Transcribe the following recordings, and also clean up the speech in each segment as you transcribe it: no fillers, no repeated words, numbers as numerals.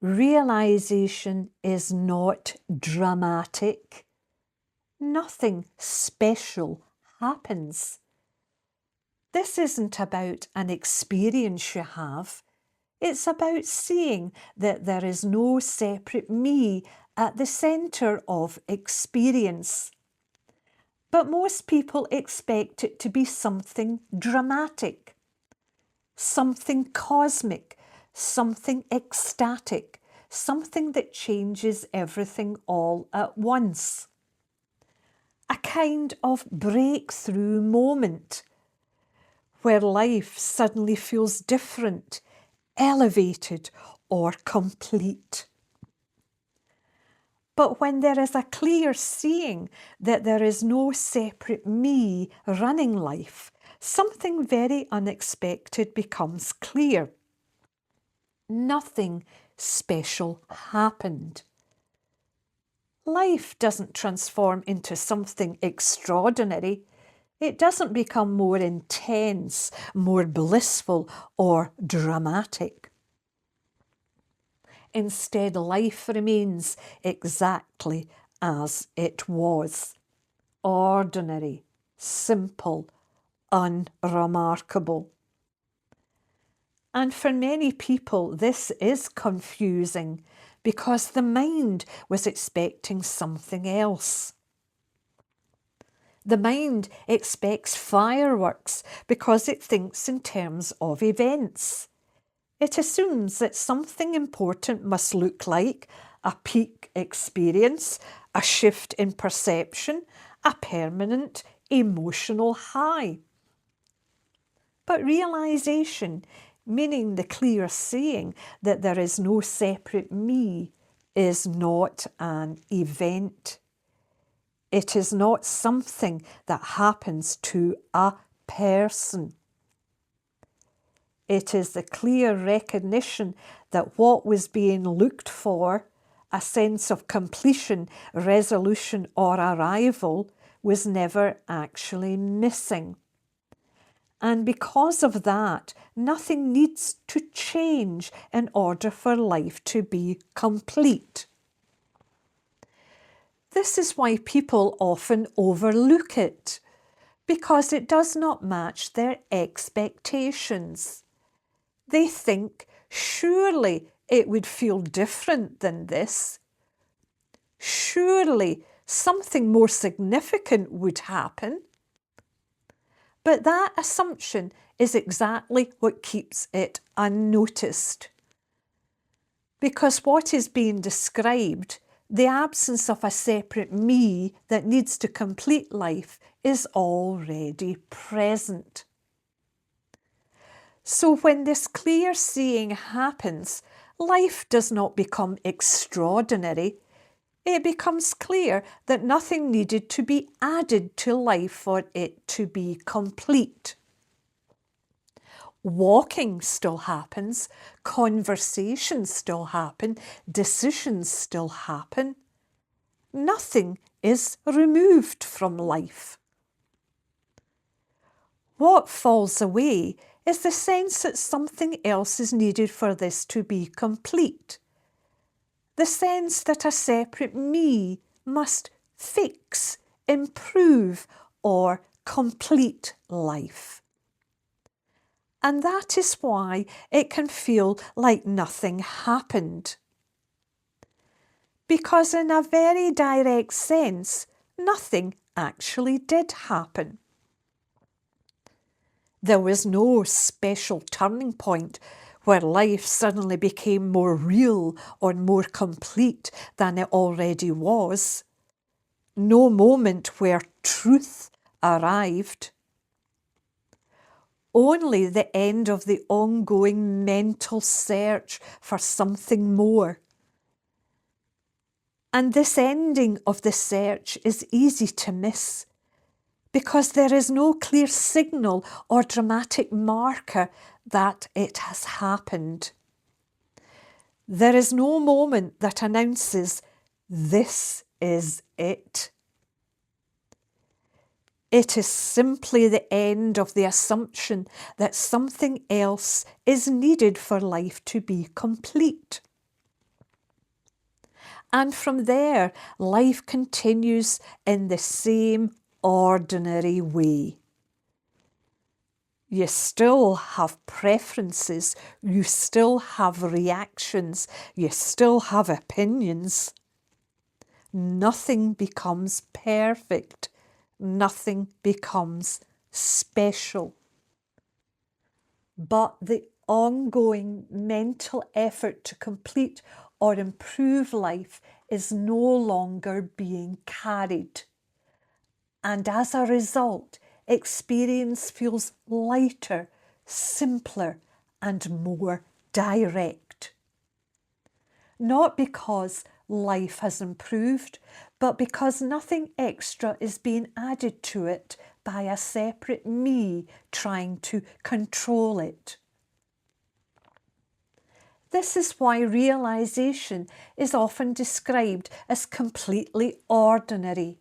Realization is not dramatic. Nothing special happens. This isn't about an experience you have. It's about seeing that there is no separate me at the centre of experience. But most people expect it to be something dramatic, something cosmic, something ecstatic, something that changes everything all at once. A kind of breakthrough moment where life suddenly feels different, elevated, or complete. But when there is a clear seeing that there is no separate me running life, something very unexpected becomes clear. Nothing special happened. Life doesn't transform into something extraordinary. It doesn't become more intense, more blissful, or dramatic. Instead, life remains exactly as it was. Ordinary, simple, unremarkable. And for many people, this is confusing because the mind was expecting something else. The mind expects fireworks because it thinks in terms of events. It assumes that something important must look like a peak experience, a shift in perception, a permanent emotional high. But realization, meaning the clear seeing that there is no separate me, is not an event. It is not something that happens to a person. It is the clear recognition that what was being looked for, a sense of completion, resolution, or arrival, was never actually missing. And because of that, nothing needs to change in order for life to be complete. This is why people often overlook it, because it does not match their expectations. They think, surely it would feel different than this. Surely something more significant would happen. But that assumption is exactly what keeps it unnoticed. Because what is being described, the absence of a separate me that needs to complete life, is already present. So when this clear seeing happens, life does not become extraordinary. It becomes clear that nothing needed to be added to life for it to be complete. Walking still happens, conversations still happen, decisions still happen. Nothing is removed from life. What falls away is the sense that something else is needed for this to be complete. The sense that a separate me must fix, improve, or complete life. And that is why it can feel like nothing happened. Because in a very direct sense, nothing actually did happen. There was no special turning point where life suddenly became more real or more complete than it already was. No moment where truth arrived. Only the end of the ongoing mental search for something more. And this ending of the search is easy to miss because there is no clear signal or dramatic marker that it has happened. There is no moment that announces, this is it. It is simply the end of the assumption that something else is needed for life to be complete. And from there, life continues in the same ordinary way. You still have preferences, you still have reactions, you still have opinions. Nothing becomes perfect, nothing becomes special. But the ongoing mental effort to complete or improve life is no longer being carried. And as a result, experience feels lighter, simpler, and more direct. Not because life has improved, but because nothing extra is being added to it by a separate me trying to control it. This is why realization is often described as completely ordinary.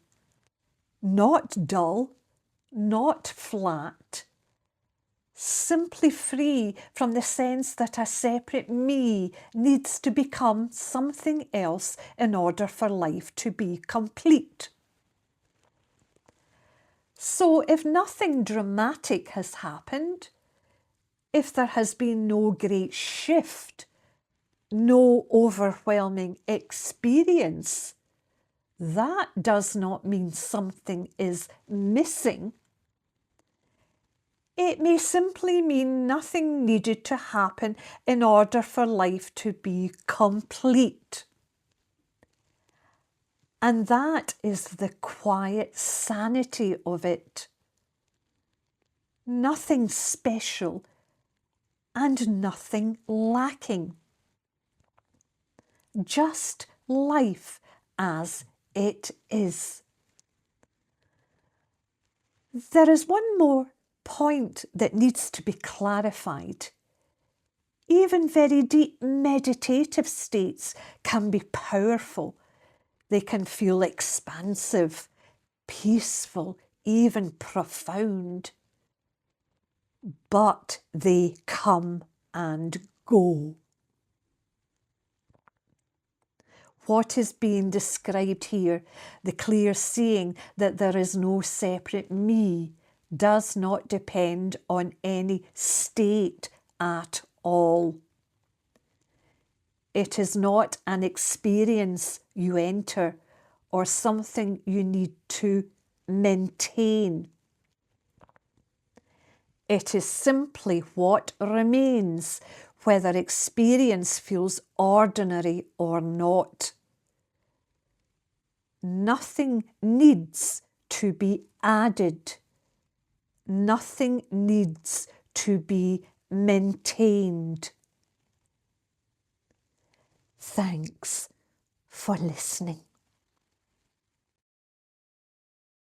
Not dull, not flat, simply free from the sense that a separate me needs to become something else in order for life to be complete. So if nothing dramatic has happened, if there has been no great shift, no overwhelming experience, that does not mean something is missing. It may simply mean nothing needed to happen in order for life to be complete. And that is the quiet sanity of it. Nothing special and nothing lacking. Just life as it is. There is one more point that needs to be clarified. Even very deep meditative states can be powerful. They can feel expansive, peaceful, even profound. But they come and go. What is being described here, the clear seeing that there is no separate me, does not depend on any state at all. It is not an experience you enter or something you need to maintain. It is simply what remains, whether experience feels ordinary or not. Nothing needs to be added. Nothing needs to be maintained. Thanks for listening.